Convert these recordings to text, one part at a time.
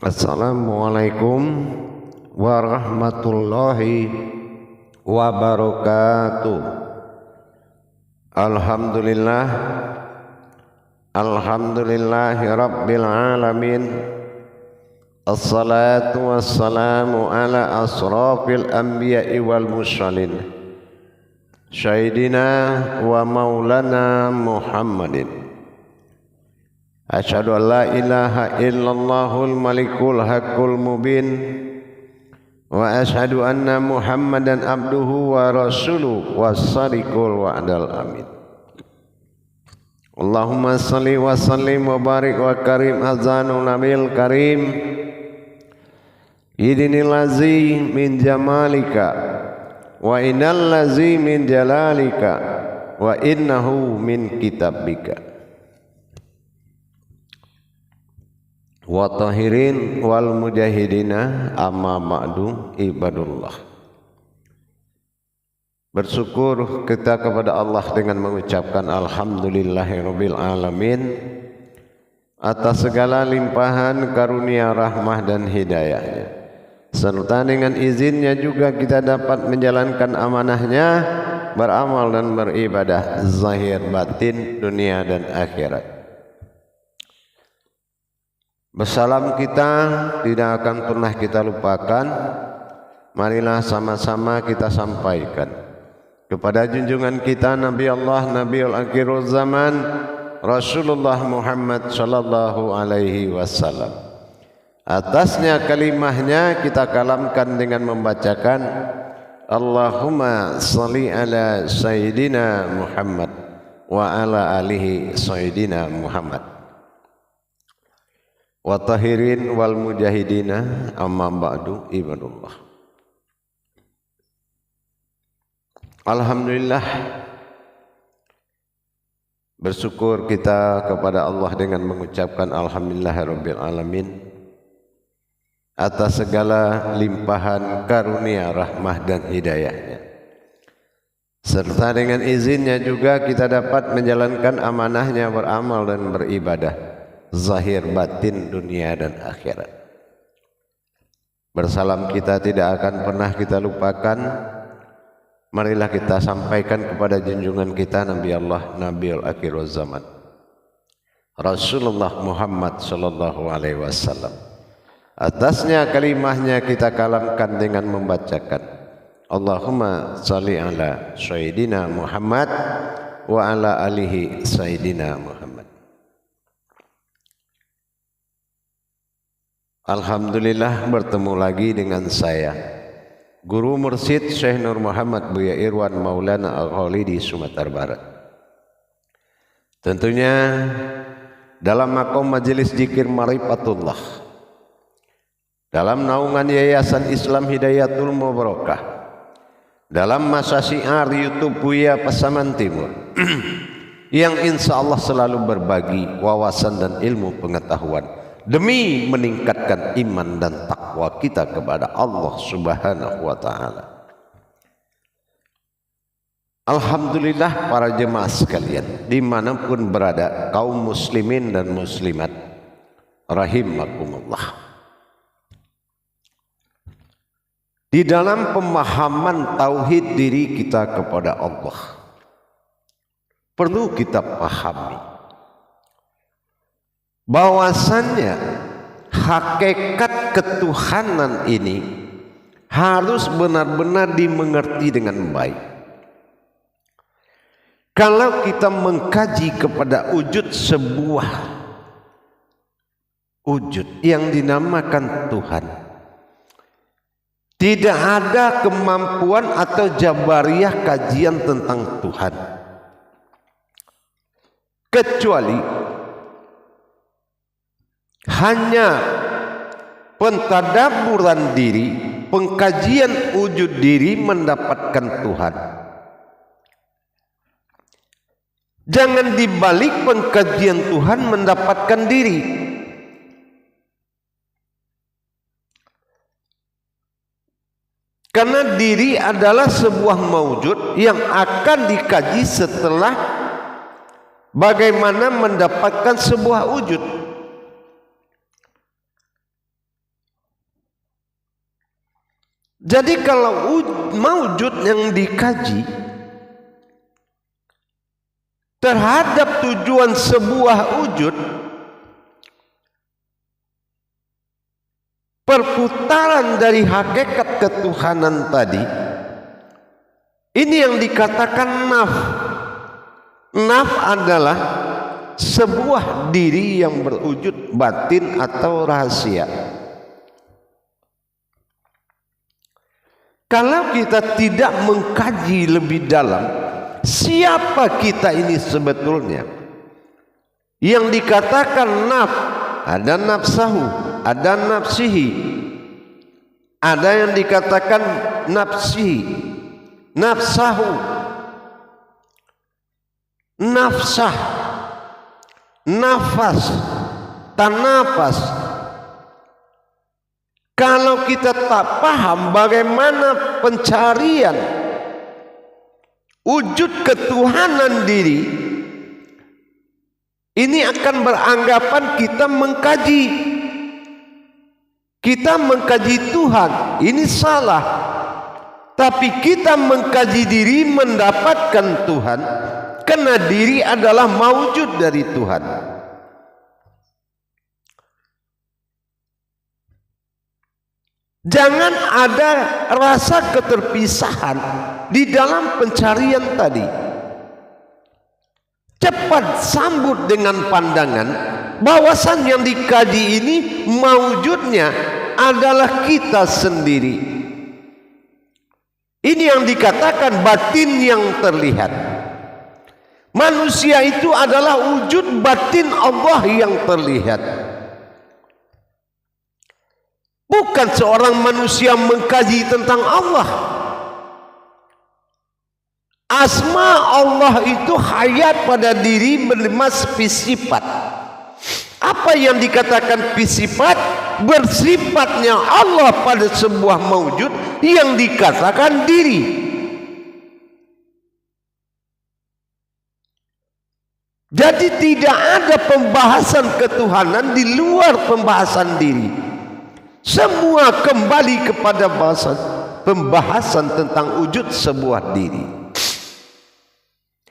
Assalamualaikum warahmatullahi wabarakatuh. Alhamdulillah, alhamdulillahi rabbil alamin. Assalatu wassalamu ala asrafil anbiya'i wal mursalin, Sayyidina wa maulana Muhammadin. Asyhadu an la ilaha illallahul malikul haqqul mubin wa asyhadu anna Muhammadan abduhu wa rasuluhu was-sadiqul wa'dal amin. Allahumma salli wa sallim wa barik wa karim azanul nabil karim idinil lazi min jamalika wa innal lazi min jalalika wa innahu min kitabika wa tahirin wal mujahidina amma ba'du ibadullah. Bersyukur kita kepada Allah dengan mengucapkan alhamdulillahirabbil alamin atas segala limpahan karunia rahmah dan hidayahnya, serta dengan izinnya juga kita dapat menjalankan amanahnya, beramal dan beribadah zahir batin dunia dan akhirat. Bersalam kita tidak akan pernah kita lupakan. Marilah sama-sama kita sampaikan kepada junjungan kita Nabi Allah, Nabiul Akhirul Zaman, Rasulullah Muhammad sallallahu alaihi wasallam. Atasnya kalimahnya kita kalamkan dengan membacakan Allahumma salli ala Sayyidina Muhammad wa ala alihi Sayyidina Muhammad wa tahirin wal mujahidina amma ba'du ibadullah. Alhamdulillah, bersyukur kita kepada Allah dengan mengucapkan alhamdulillahirabbil alamin atas segala limpahan karunia rahmah dan hidayahnya, serta dengan izinnya juga kita dapat menjalankan amanahnya, beramal dan beribadah zahir batin dunia dan akhirat. Bersalam kita tidak akan pernah kita lupakan. Marilah kita sampaikan kepada junjungan kita Nabi Allah, Nabiul Akhirul Zaman, Rasulullah Muhammad sallallahu alaihi wasallam. Atasnya kalimahnya kita kalamkan dengan membacakan Allahumma salli ala Sayyidina Muhammad wa ala alihi Sayyidina Muhammad. Alhamdulillah, bertemu lagi dengan saya, Guru Mursyid Syekh Nur Muhammad Buya Irwan Maulana Al-Khalidi Sumatera Barat. Tentunya dalam makom majelis zikir Marifatullah, dalam naungan Yayasan Islam Hidayatul Mubarakah, dalam masa syiar YouTube Buya Pasaman Timur yang insya Allah selalu berbagi wawasan dan ilmu pengetahuan demi meningkatkan iman dan takwa kita kepada Allah Subhanahu wa ta'ala. Alhamdulillah para jemaah sekalian dimanapun berada, kaum muslimin dan muslimat rahimakumullah. Di dalam pemahaman tauhid diri kita kepada Allah, perlu kita pahami bahwasannya hakikat ketuhanan ini harus benar-benar dimengerti dengan baik. Kalau kita mengkaji kepada wujud sebuah wujud yang dinamakan Tuhan, tidak ada kemampuan atau jabariyah kajian tentang Tuhan kecuali hanya pentadaburan diri, pengkajian wujud diri mendapatkan Tuhan. Jangan dibalik pengkajian Tuhan mendapatkan diri. Karena diri adalah sebuah maujud yang akan dikaji setelah bagaimana mendapatkan sebuah wujud. Jadi kalau maujud yang dikaji terhadap tujuan sebuah wujud, perputaran dari hakikat ketuhanan tadi, ini yang dikatakan naf. Naf adalah sebuah diri yang berwujud batin atau rahasia. Kalau kita tidak mengkaji lebih dalam siapa kita ini sebetulnya, yang dikatakan naf, ada nafsahu, ada nafsihi, ada yang dikatakan nafsihi, nafsahu, nafsah, nafas, tanafas. Kalau kita tak paham bagaimana pencarian wujud ketuhanan diri, ini akan beranggapan kita mengkaji. Kita mengkaji Tuhan, ini salah. Tapi kita mengkaji diri mendapatkan Tuhan, karena diri adalah maujud dari Tuhan. Jangan ada rasa keterpisahan di dalam pencarian tadi. Cepat sambut dengan pandangan bahwasan yang dikaji ini maujudnya adalah kita sendiri. Ini yang dikatakan batin yang terlihat. Manusia itu adalah wujud batin Allah yang terlihat. Bukan seorang manusia mengkaji tentang Allah. Asma Allah itu hayat pada diri berlima sifat. Apa yang dikatakan sifat? Bersifatnya Allah pada sebuah maujud yang dikatakan diri. Jadi tidak ada pembahasan ketuhanan di luar pembahasan diri. Semua kembali kepada pembahasan tentang wujud sebuah diri.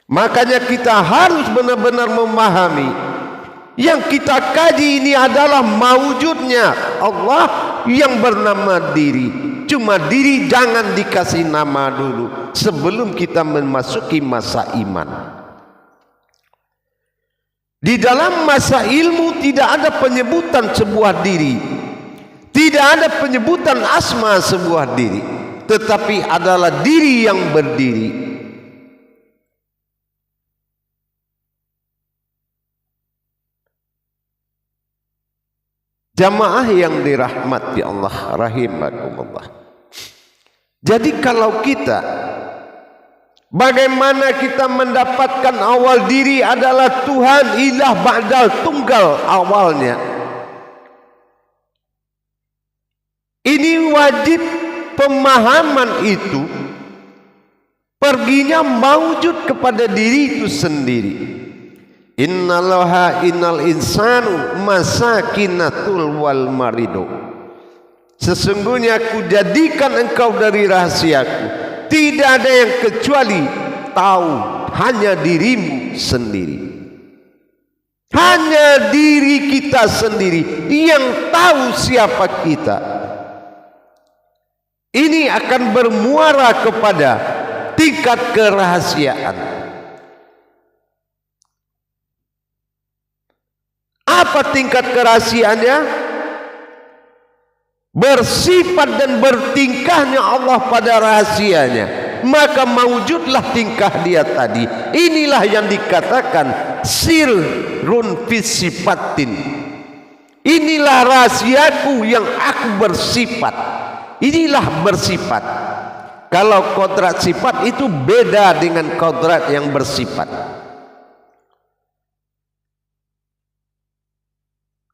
Makanya kita harus benar-benar memahami yang kita kaji ini adalah maujudnya Allah yang bernama diri. Cuma diri jangan dikasih nama dulu sebelum kita memasuki masa iman. Di dalam masa ilmu tidak ada penyebutan sebuah diri. Tidak ada penyebutan asma sebuah diri, tetapi adalah diri yang berdiri. Jamaah yang dirahmati Allah rahimakumullah. Jadi kalau kita, bagaimana kita mendapatkan awal diri adalah Tuhan ilah ba'dal tunggal awalnya. Ini wajib pemahaman itu perginya maujud kepada diri itu sendiri. Innallaha innal insanu masakinatul wal marido. Sesungguhnya aku jadikan engkau dari rahasiaku. Tidak ada yang kecuali tahu hanya dirimu sendiri. Hanya diri kita sendiri yang tahu siapa kita. Ini akan bermuara kepada tingkat kerahasiaan. Apa tingkat kerahasiaannya? Bersifat dan bertingkahnya Allah pada rahasianya. Maka mawujudlah tingkah dia tadi. Inilah yang dikatakan sirrun fisifatin. Inilah rahasiaku yang aku bersifat. Inilah bersifat. Kalau kodrat sifat itu beda dengan kodrat yang bersifat.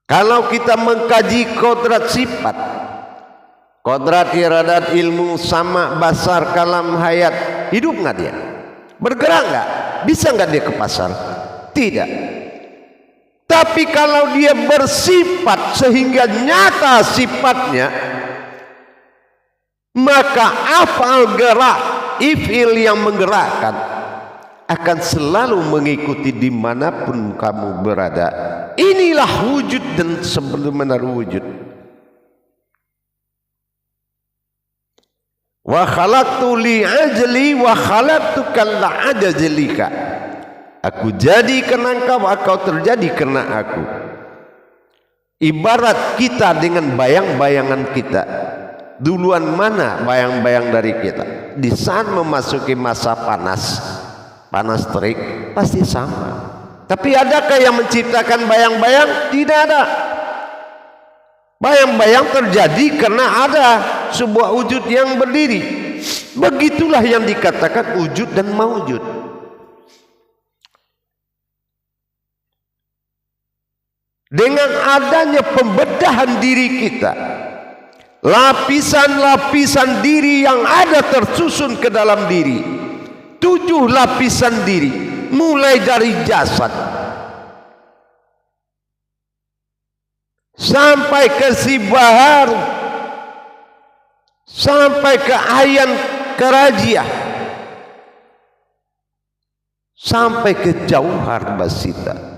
Kalau kita mengkaji kodrat sifat, kodrat iradat ilmu sama basar kalam hayat, hidup nggak dia? Bergerak nggak? Bisa nggak dia ke pasar? Tidak. Tapi kalau dia bersifat sehingga nyata sifatnya, maka af'al gerak, if'il yang menggerakkan akan selalu mengikuti dimanapun kamu berada. Inilah wujud dan sebenar wujud. Wa khalaqtu li ajli wa khalaqtuka la'ajlika. Aku jadi karena engkau terjadi karena aku. Ibarat kita dengan bayang-bayangan kita. Duluan mana bayang-bayang dari kita? Di saat memasuki masa panas terik pasti sama. Tapi adakah yang menciptakan bayang-bayang? Tidak ada. Bayang-bayang terjadi karena ada sebuah wujud yang berdiri. Begitulah yang dikatakan wujud dan maujud. Dengan adanya pembedahan diri kita, lapisan-lapisan diri yang ada tersusun ke dalam diri, 7 lapisan diri, mulai dari jasad sampai ke sibahar, sampai ke ayan kerajiah, sampai ke jauhar basita.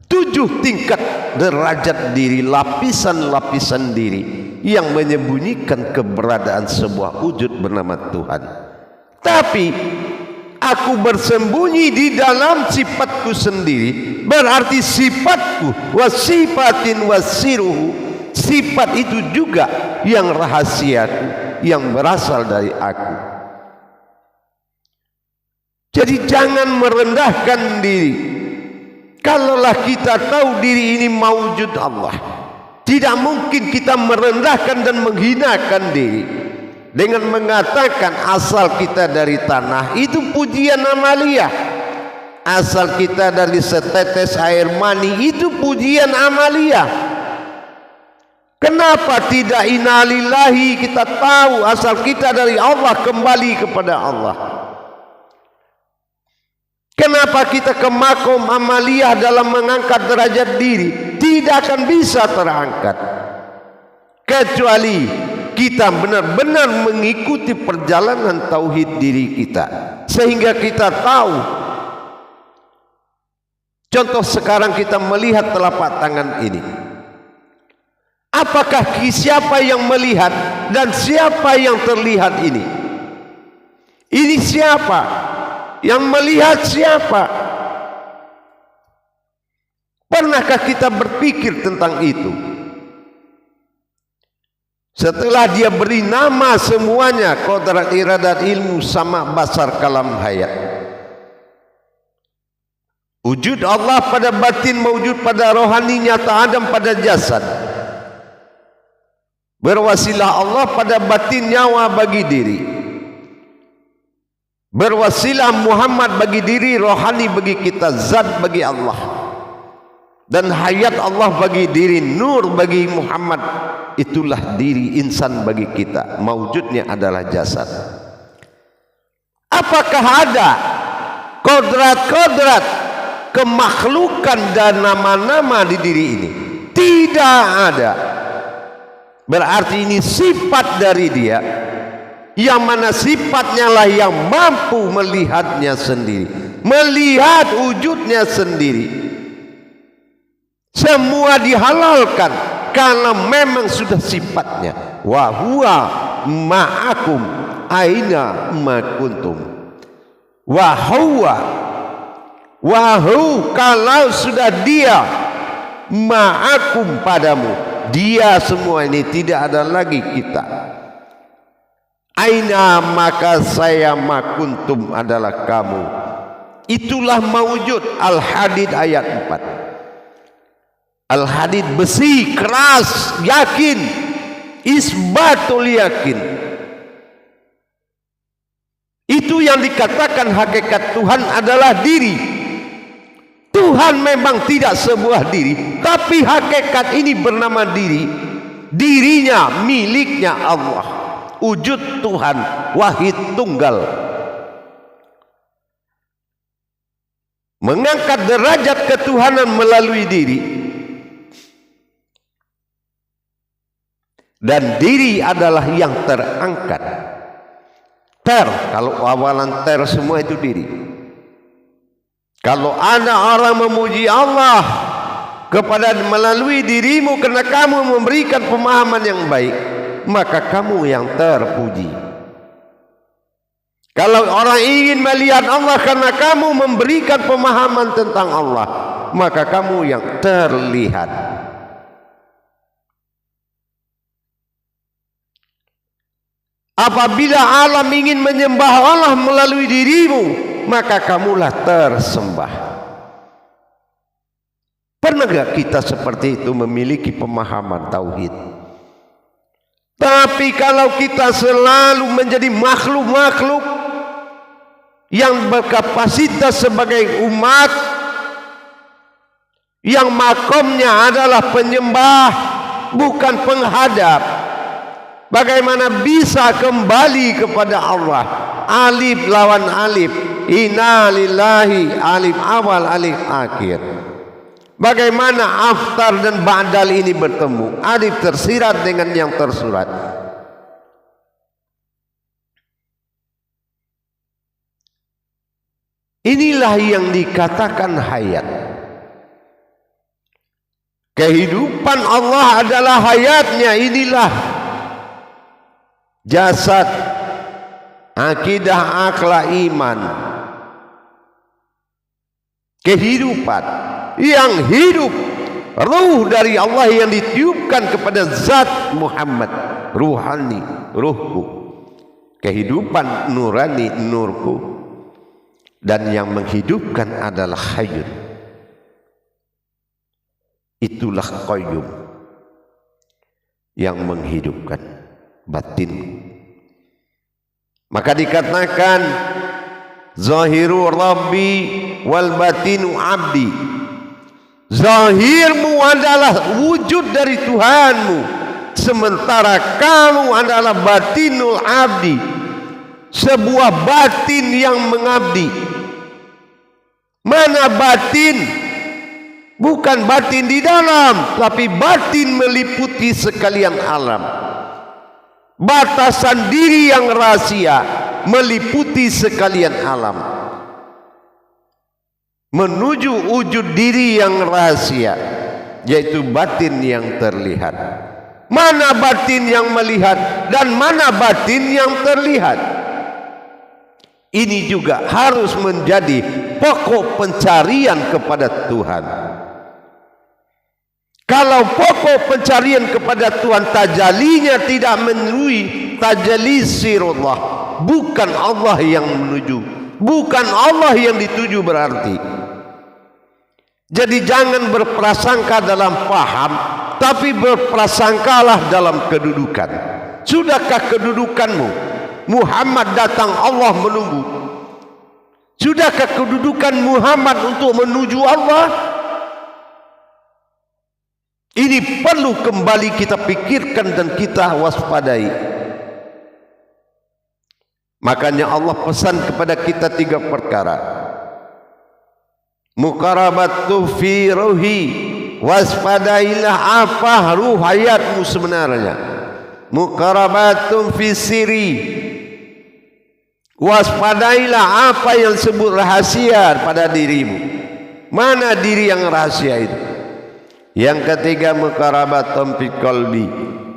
7 tingkat derajat diri, lapisan-lapisan diri yang menyembunyikan keberadaan sebuah wujud bernama Tuhan. Tapi aku bersembunyi di dalam sifatku sendiri, berarti sifatku wasifatin wasiruhu, sifat itu juga yang rahasiaku, yang berasal dari aku. Jadi jangan merendahkan diri. Kalaulah kita tahu diri ini maujud Allah, tidak mungkin kita merendahkan dan menghinakan diri dengan mengatakan asal kita dari tanah, itu pujian amalia. Asal kita dari setetes air mani, itu pujian amalia. Kenapa tidak innalillahi, kita tahu asal kita dari Allah, kembali kepada Allah. Kenapa kita ke makom amaliyah dalam mengangkat derajat diri? Tidak akan bisa terangkat kecuali kita benar-benar mengikuti perjalanan tauhid diri kita, sehingga kita tahu. Contoh sekarang kita melihat telapak tangan ini. Apakah siapa yang melihat dan siapa yang terlihat ini? Ini siapa? Yang melihat siapa? Pernahkah kita berpikir tentang itu? Setelah dia beri nama semuanya, qadrat, iradat, ilmu, sama, basar, kalam, hayat. Wujud Allah pada batin, mewujud pada rohani, nyata Adam pada jasad. Berwasilah Allah pada batin, nyawa bagi diri. Berwasilah Muhammad bagi diri, rohani bagi kita, zat bagi Allah, dan hayat Allah bagi diri, nur bagi Muhammad. Itulah diri insan bagi kita, maujudnya adalah jasad. Apakah ada kodrat-kodrat kemakhlukan dan nama-nama di diri ini? Tidak ada. Berarti ini sifat dari dia, yang mana sifatnya lah yang mampu melihatnya sendiri, melihat wujudnya sendiri. Semua dihalalkan karena memang sudah sifatnya. Wa huwa ma'akum aina ma kuntum. Wa huwa, kalau sudah dia ma'akum padamu, dia semua ini, tidak ada lagi kita. Aina, maka saya makuntum adalah kamu. Itulah mawujud. Al-Hadid ayat 4. Al-Hadid besi, keras, yakin, isbatul yakin. Itu yang dikatakan hakikat Tuhan adalah diri. Tuhan memang tidak sebuah diri, tapi hakikat ini bernama diri. Dirinya miliknya Allah. Wujud Tuhan wahid tunggal, mengangkat derajat ketuhanan melalui diri. dan diri adalah yang terangkat. Kalau awalan semua itu diri. Kalau ada orang memuji Allah kepada melalui dirimu karena kamu memberikan pemahaman yang baik, maka kamu yang terpuji. Kalau orang ingin melihat Allah karena kamu memberikan pemahaman tentang Allah, maka kamu yang terlihat. Apabila alam ingin menyembah Allah melalui dirimu, maka kamulah tersembah. Pernahkah kita seperti itu memiliki pemahaman tauhid? Tapi kalau kita selalu menjadi makhluk-makhluk yang berkapasitas sebagai umat, yang makomnya adalah penyembah bukan penghadap, bagaimana bisa kembali kepada Allah? Alif lawan alif, inna lillahi, alif awal alif akhir. Bagaimana aftar dan ba'dal ini bertemu? Alif tersirat dengan yang tersurat. Inilah yang dikatakan hayat. Kehidupan Allah adalah hayatnya. Inilah jasad, akidah, akhlak, iman. Kehidupan yang hidup, ruh dari Allah yang ditiupkan kepada zat Muhammad, ruhani, ruhku, kehidupan nurani, nurku. Dan yang menghidupkan adalah hayyun, itulah qayyum, yang menghidupkan batin. Maka dikatakan zahiru rabbi wal batinu abdi. Zahirmu adalah wujud dari Tuhanmu, sementara kamu adalah batinul abdi, sebuah batin yang mengabdi. Mana batin? Bukan batin di dalam, tapi batin meliputi sekalian alam. Batasan diri yang rahasia meliputi sekalian alam, menuju wujud diri yang rahasia, yaitu batin yang terlihat. Mana batin yang melihat dan mana batin yang terlihat? Ini juga harus menjadi pokok pencarian kepada Tuhan. Kalau pokok pencarian kepada Tuhan tajalinya tidak melalui tajalli sirullah, bukan Allah yang menuju, bukan Allah yang dituju berarti. Jadi jangan berprasangka dalam paham, tapi berprasangkalah dalam kedudukan. Sudahkah kedudukanmu? Muhammad datang, Allah menunggu. Sudahkah kedudukan Muhammad untuk menuju Allah? Ini perlu kembali kita pikirkan dan kita waspadai. Makanya Allah pesan kepada kita 3 perkara. Muqarabatu fi ruhi, waspadailah apa ruh hayatmu sebenarnya. Muqarabatun fi siri, waspadailah apa yang disebut rahasia pada dirimu. Mana diri yang rahasia itu? Yang ketiga, muqarabatun fi qalbi,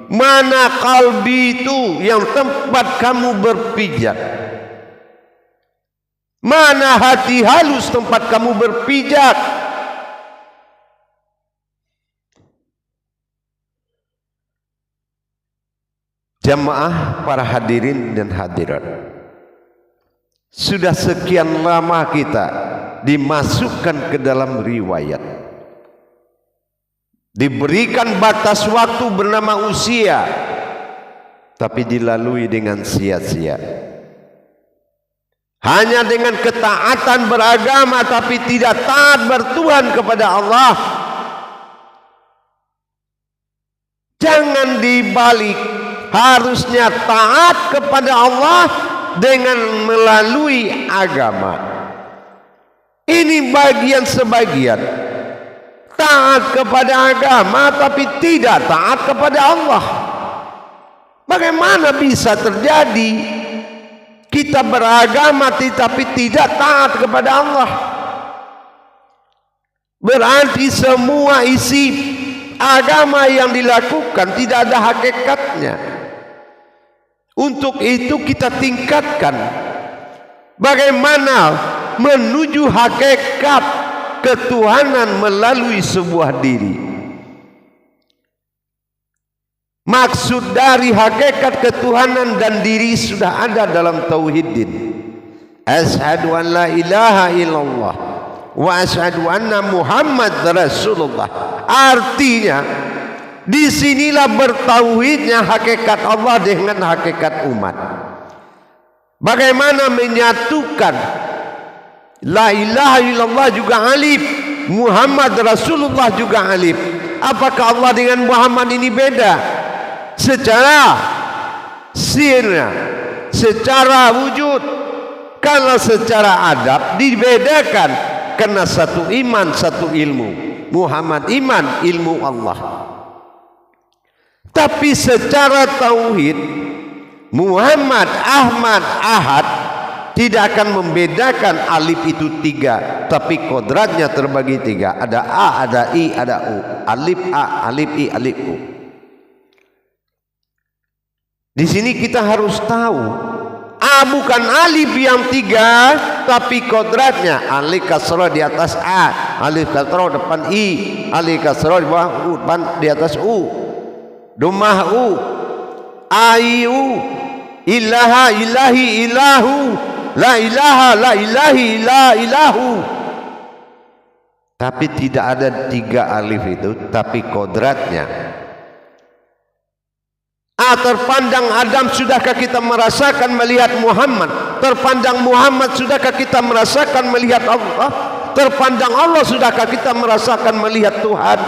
mana kalbi itu yang tempat kamu berpijak. Mana hati halus tempat kamu berpijak. Jamaah para hadirin dan hadirat, sudah sekian lama kita dimasukkan ke dalam riwayat, diberikan batas waktu bernama usia, tapi dilalui dengan sia-sia. Hanya dengan ketaatan beragama tapi tidak taat bertuhan kepada Allah. Jangan dibalik, harusnya taat kepada Allah dengan melalui agama. Ini bagian sebagian. Taat kepada agama tapi tidak taat kepada Allah. Bagaimana bisa terjadi kita beragama tetapi tidak taat kepada Allah? Berarti semua isi agama yang dilakukan tidak ada hakikatnya. Untuk itu kita tingkatkan bagaimana menuju hakikat ketuhanan melalui sebuah diri. Maksud dari hakikat ketuhanan dan diri sudah ada dalam tauhid. Asyhadu an la ilaha illallah wa asyhadu anna Muhammad Rasulullah. Artinya disinilah bertauhidnya hakikat Allah dengan hakikat umat. Bagaimana menyatukan la ilaha illallah juga alif, Muhammad Rasulullah juga alif. Apakah Allah dengan Muhammad ini beda? Secara sirna, secara wujud. Kalau secara adab dibedakan, karena satu iman satu ilmu. Muhammad iman, ilmu Allah. Tapi secara tauhid, Muhammad, Ahmad, Ahad tidak akan membedakan alif itu tiga, tapi kodratnya terbagi tiga. Ada A, ada I, ada U. Alif A, alif I, alif U. Di sini kita harus tahu A bukan alif yang tiga, tapi kodratnya alif kasrah di atas A, alif kasrah depan I, alif kasrah di bawah U, depan di atas U, domah U, Ayu, ilaha ilahi ilahu, la ilaha la ilahi la ilahu. Tapi tidak ada tiga alif itu, tapi kodratnya. Terpandang Adam, sudahkah kita merasakan melihat Muhammad? Terpandang Muhammad, sudahkah kita merasakan melihat Allah? Terpandang Allah, sudahkah kita merasakan melihat Tuhan?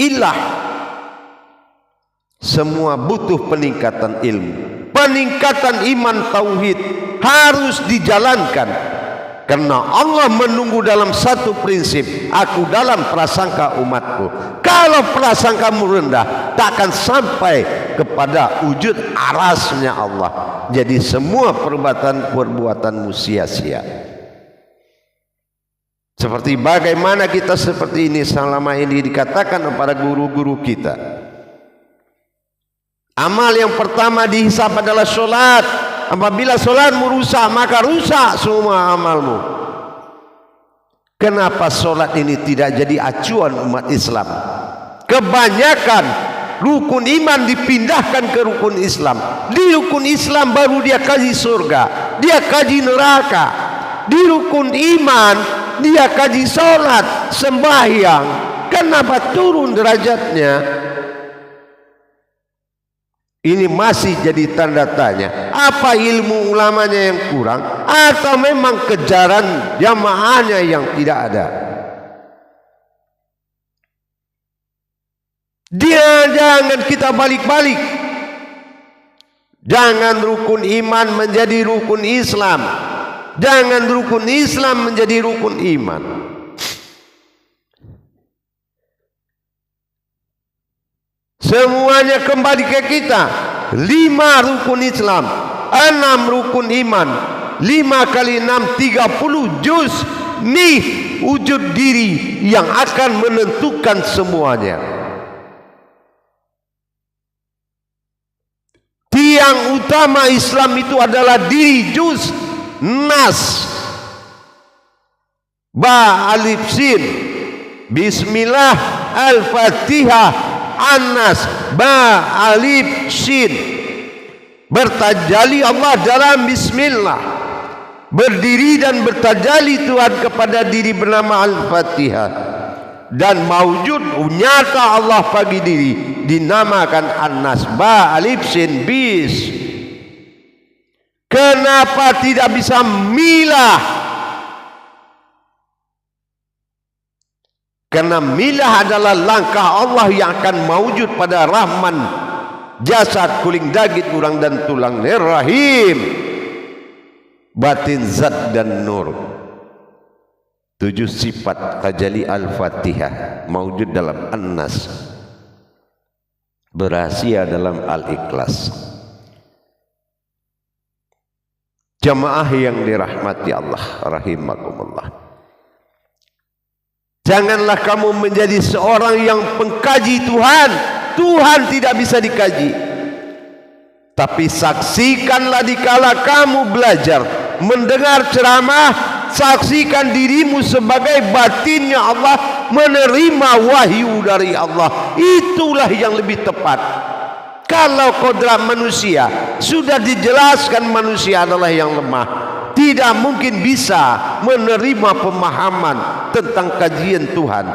Ilah. Semua butuh peningkatan ilmu, peningkatan iman tauhid harus dijalankan. Karena Allah menunggu dalam satu prinsip, aku dalam prasangka umatku. Kalau prasangkamu rendah, tak akan sampai kepada wujud arasnya Allah. Jadi semua perbuatanmu sia-sia. Seperti bagaimana kita seperti ini selama ini dikatakan kepada guru-guru kita. Amal yang pertama dihisab adalah sholat. Apabila sholatmu rusak, maka rusak semua amalmu. Kenapa sholat ini tidak jadi acuan umat Islam? Kebanyakan rukun iman dipindahkan ke rukun Islam. Di rukun Islam baru dia kaji surga, dia kaji neraka. Di rukun iman dia kaji sholat, sembahyang. Kenapa turun derajatnya? Ini masih jadi tanda tanya. Apa ilmu ulamanya yang kurang, atau memang kejaran jamaahnya yang tidak ada? Jangan kita balik-balik. Jangan rukun iman menjadi rukun Islam, jangan rukun Islam menjadi rukun iman. Semuanya kembali ke kita. 5 rukun Islam, 6 rukun iman, 5 kali 6 30 juz. Nih wujud diri yang akan menentukan semuanya. Tiang utama Islam itu adalah diri, juz, nas, ba, alif, sin, bismillah, al-fatihah, Anas, ba, alif, sin. Bertajali Allah dalam bismillah. Berdiri dan bertajali Tuhan kepada diri bernama Al-Fatihah. Dan mawujud nyata Allah bagi diri dinamakan Anas, ba, alif, sin, bis. Kenapa tidak bisa milah? Karena milah adalah langkah Allah yang akan mewujud pada Rahman, jasad, kuling, daging, urang dan tulang, Rahim, batin, zat dan nur. 7 sifat tajalli Al-Fatihah mewujud dalam An-Nas, berahsia dalam Al-Ikhlas. Jamaah yang dirahmati Allah rahimakumullah. Janganlah kamu menjadi seorang yang pengkaji Tuhan. Tuhan tidak bisa dikaji. Tapi saksikanlah dikala kamu belajar, mendengar ceramah, saksikan dirimu sebagai batinnya Allah, menerima wahyu dari Allah. Itulah yang lebih tepat. Kalau kodrat manusia sudah dijelaskan, manusia adalah yang lemah, tidak mungkin bisa menerima pemahaman tentang kajian Tuhan.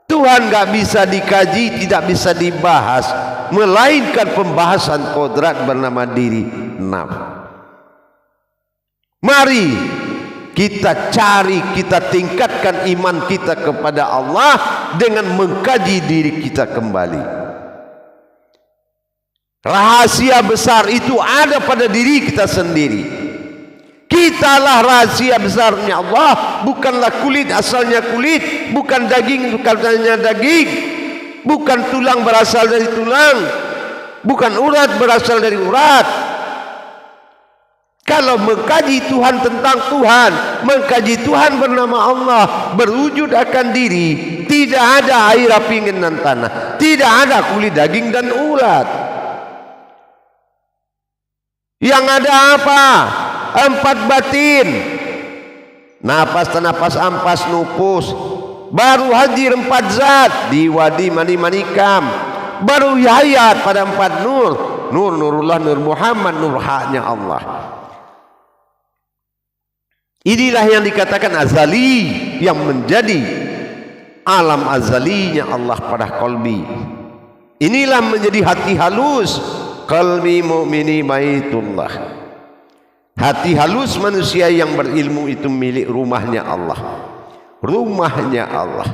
Tuhan gak bisa dikaji, tidak bisa dibahas, melainkan pembahasan kodrat bernama diri nafs. Mari kita cari, kita tingkatkan iman kita kepada Allah dengan mengkaji diri kita kembali. Rahasia besar itu ada pada diri kita sendiri. Kitalah rahasia besarnya Allah. Bukanlah kulit asalnya kulit, bukan daging bukannya daging, bukan tulang berasal dari tulang, bukan urat berasal dari urat. Kalau mengkaji Tuhan tentang Tuhan, mengkaji Tuhan bernama Allah, berwujud akan diri, tidak ada air, api, dan tanah, tidak ada kulit, daging, dan urat. Yang ada apa? 4 batin. Napas, napas, ampas, nupus. Baru hadir 4 zat. Diwadi, mani, manikam. Baru hayat pada 4 nur. Nur, nurullah, nur Muhammad, nur haknya Allah. Inilah yang dikatakan azali, yang menjadi alam azalinya Allah pada qalbi. Inilah menjadi hati halus. Qalbi mu'mini baitullah. Hati halus manusia yang berilmu itu milik rumahnya Allah. Rumahnya Allah.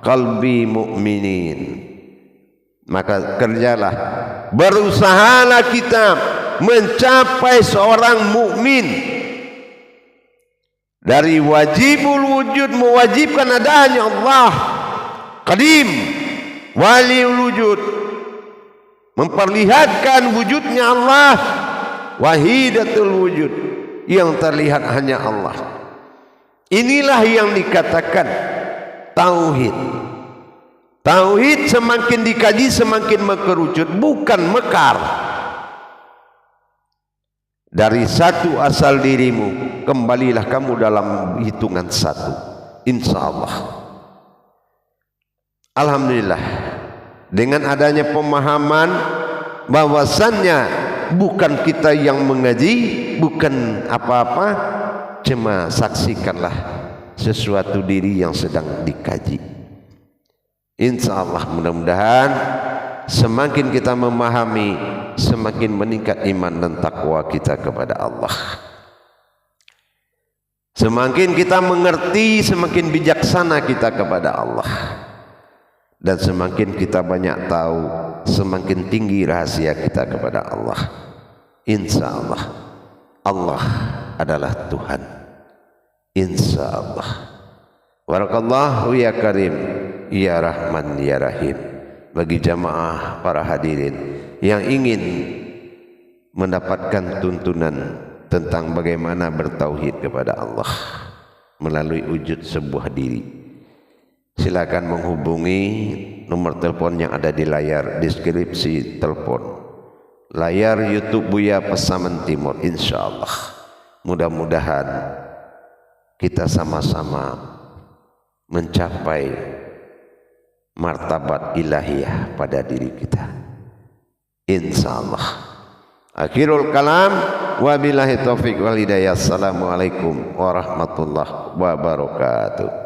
Qalbi mu'minin. Maka kerjalah, berusahalah kita mencapai seorang mukmin. Dari wajibul wujud, mewajibkan adanya Allah Qadim, waliul wujud, memperlihatkan wujudnya Allah, wahidatul wujud, yang terlihat hanya Allah. Inilah yang dikatakan tauhid. Tauhid semakin dikaji semakin mengerucut, bukan mekar. Dari satu asal dirimu, kembalilah kamu dalam hitungan satu, insya Allah. Alhamdulillah, dengan adanya pemahaman bahwasannya bukan kita yang mengaji, bukan apa-apa, cuma saksikanlah sesuatu diri yang sedang dikaji. Insya Allah, mudah-mudahan semakin kita memahami, semakin meningkat iman dan takwa kita kepada Allah. Semakin kita mengerti, semakin bijaksana kita kepada Allah. Dan semakin kita banyak tahu, semakin tinggi rahasia kita kepada Allah. Insya Allah, Allah adalah Tuhan. Insya Allah. Barakallahu ya Karim, ya Rahman, ya Rahim. Bagi jamaah para hadirin yang ingin mendapatkan tuntunan tentang bagaimana bertauhid kepada Allah melalui wujud sebuah diri, silakan menghubungi nomor telepon yang ada di layar deskripsi telepon, layar YouTube Buya Pasaman Timur. Insya Allah, mudah-mudahan kita sama-sama mencapai martabat ilahiyah pada diri kita, insya Allah. Akhirul kalam, wabillahi taufiq wal hidayah. Assalamualaikum warahmatullahi wabarakatuh.